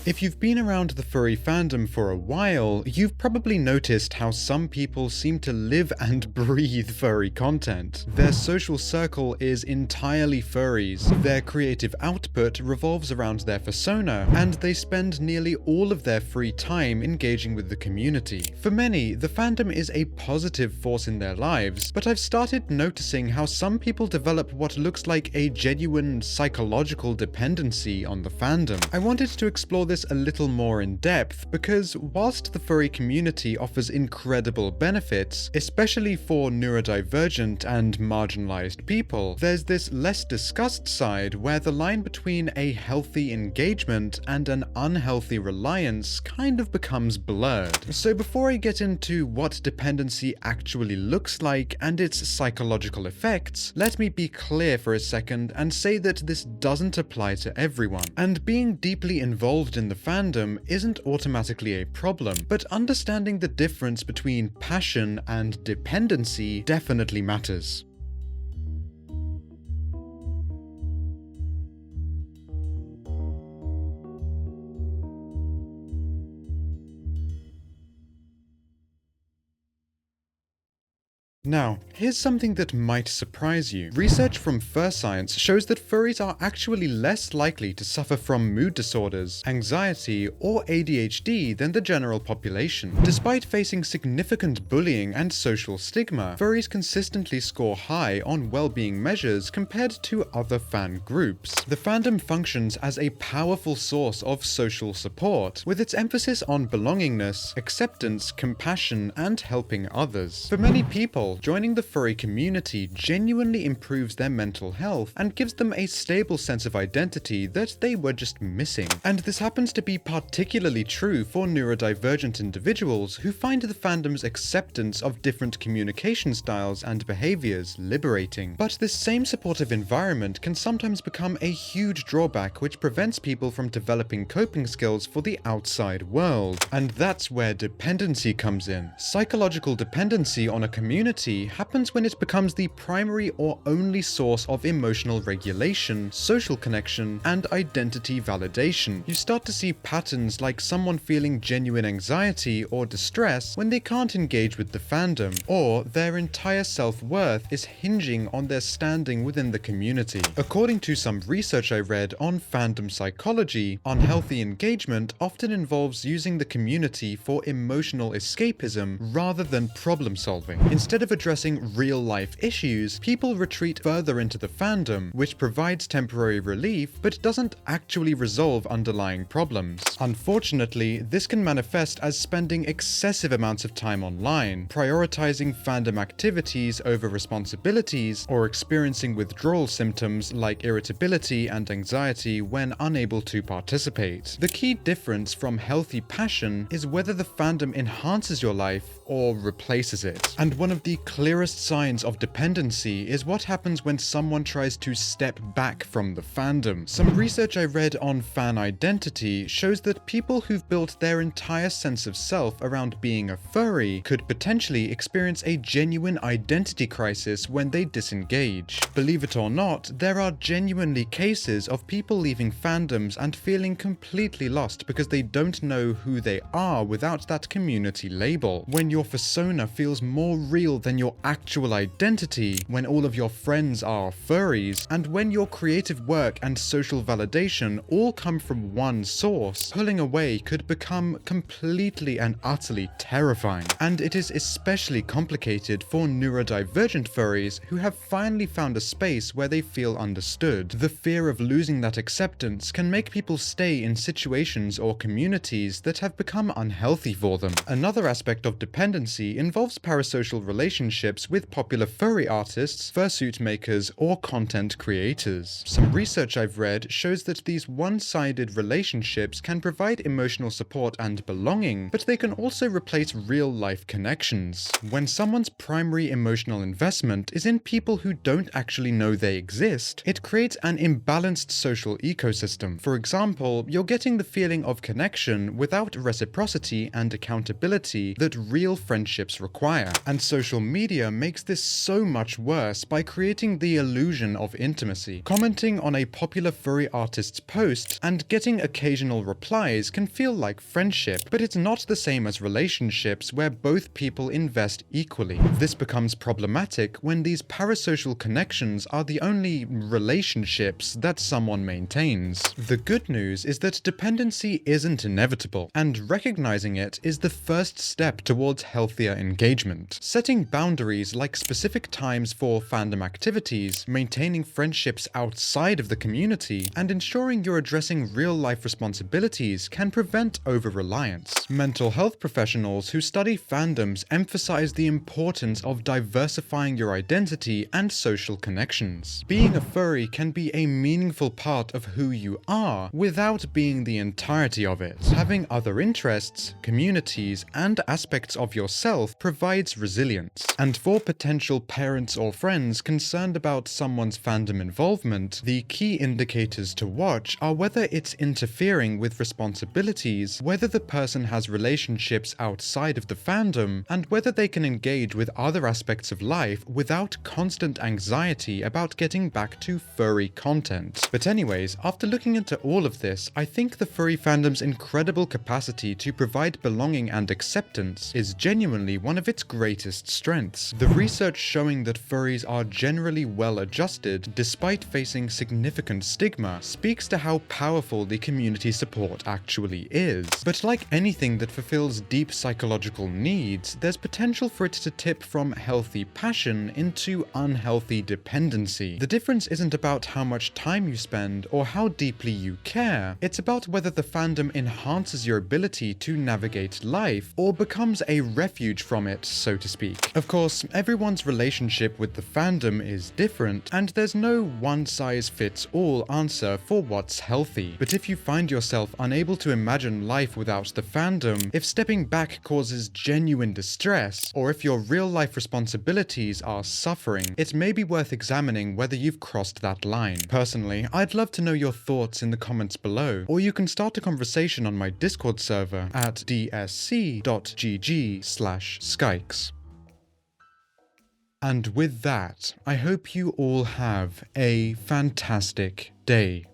If you've been around the furry fandom for a while, you've probably noticed how some people seem to live and breathe furry content. Their social circle is entirely furries, their creative output revolves around their persona, and they spend nearly all of their free time engaging with the community. For many, the fandom is a positive force in their lives, but I've started noticing how some people develop what looks like a genuine psychological dependency on the fandom. I wanted to explore this a little more in depth because whilst the furry community offers incredible benefits, especially for neurodivergent and marginalized people, there's this less discussed side where the line between a healthy engagement and an unhealthy reliance kind of becomes blurred. So before I get into what dependency actually looks like and its psychological effects, let me be clear for a second and say that this doesn't apply to everyone. And being deeply involved in the fandom isn't automatically a problem, but understanding the difference between passion and dependency definitely matters. Now, here's something that might surprise you. Research from Fur Science shows that furries are actually less likely to suffer from mood disorders, anxiety, or ADHD than the general population. Despite facing significant bullying and social stigma, furries consistently score high on well-being measures compared to other fan groups. The fandom functions as a powerful source of social support, with its emphasis on belongingness, acceptance, compassion, and helping others. For many people, joining the furry community genuinely improves their mental health and gives them a stable sense of identity that they were just missing. And this happens to be particularly true for neurodivergent individuals who find the fandom's acceptance of different communication styles and behaviors liberating. But this same supportive environment can sometimes become a huge drawback which prevents people from developing coping skills for the outside world. And that's where dependency comes in. Psychological dependency on a community happens when it becomes the primary or only source of emotional regulation, social connection, and identity validation. You start to see patterns like someone feeling genuine anxiety or distress when they can't engage with the fandom, or their entire self-worth is hinging on their standing within the community. According to some research I read on fandom psychology, unhealthy engagement often involves using the community for emotional escapism rather than problem solving. Instead of addressing real-life issues, people retreat further into the fandom, which provides temporary relief but doesn't actually resolve underlying problems. Unfortunately, this can manifest as spending excessive amounts of time online, prioritizing fandom activities over responsibilities, or experiencing withdrawal symptoms like irritability and anxiety when unable to participate. The key difference from healthy passion is whether the fandom enhances your life or replaces it. And one of the clearest signs of dependency is what happens when someone tries to step back from the fandom. Some research I read on fan identity shows that people who've built their entire sense of self around being a furry could potentially experience a genuine identity crisis when they disengage. Believe it or not, there are genuinely cases of people leaving fandoms and feeling completely lost because they don't know who they are without that community label. When your persona feels more real than your actual identity, when all of your friends are furries, and when your creative work and social validation all come from one source, pulling away could become completely and utterly terrifying. And it is especially complicated for neurodivergent furries who have finally found a space where they feel understood. The fear of losing that acceptance can make people stay in situations or communities that have become unhealthy for them. Another aspect of dependency involves parasocial relationships with popular furry artists, fursuit makers, or content creators. Some research I've read shows that these one-sided relationships can provide emotional support and belonging, but they can also replace real-life connections. When someone's primary emotional investment is in people who don't actually know they exist, it creates an imbalanced social ecosystem. For example, you're getting the feeling of connection without reciprocity and accountability that real real friendships require. And social media makes this so much worse by creating the illusion of intimacy. Commenting on a popular furry artist's post and getting occasional replies can feel like friendship, but it's not the same as relationships where both people invest equally. This becomes problematic when these parasocial connections are the only relationships that someone maintains. The good news is that dependency isn't inevitable, and recognizing it is the first step towards healthier engagement. Setting boundaries like specific times for fandom activities, maintaining friendships outside of the community, and ensuring you're addressing real-life responsibilities can prevent over-reliance. Mental health professionals who study fandoms emphasize the importance of diversifying your identity and social connections. Being a furry can be a meaningful part of who you are without being the entirety of it. Having other interests, communities, and aspects of yourself provides resilience. And for potential parents or friends concerned about someone's fandom involvement, the key indicators to watch are whether it's interfering with responsibilities, whether the person has relationships outside of the fandom, and whether they can engage with other aspects of life without constant anxiety about getting back to furry content. But anyways, after looking into all of this, I think the furry fandom's incredible capacity to provide belonging and acceptance is genuinely one of its greatest strengths. The research showing that furries are generally well adjusted despite facing significant stigma speaks to how powerful the community support actually is. But like anything that fulfills deep psychological needs, there's potential for it to tip from healthy passion into unhealthy dependency. The difference isn't about how much time you spend or how deeply you care, it's about whether the fandom enhances your ability to navigate life or becomes a refuge from it, so to speak. Of course, everyone's relationship with the fandom is different, and there's no one-size-fits-all answer for what's healthy. But if you find yourself unable to imagine life without the fandom, if stepping back causes genuine distress, or if your real-life responsibilities are suffering, it may be worth examining whether you've crossed that line. Personally, I'd love to know your thoughts in the comments below, or you can start a conversation on my Discord server at dsc.gg/skykes. And with that, I hope you all have a fantastic day.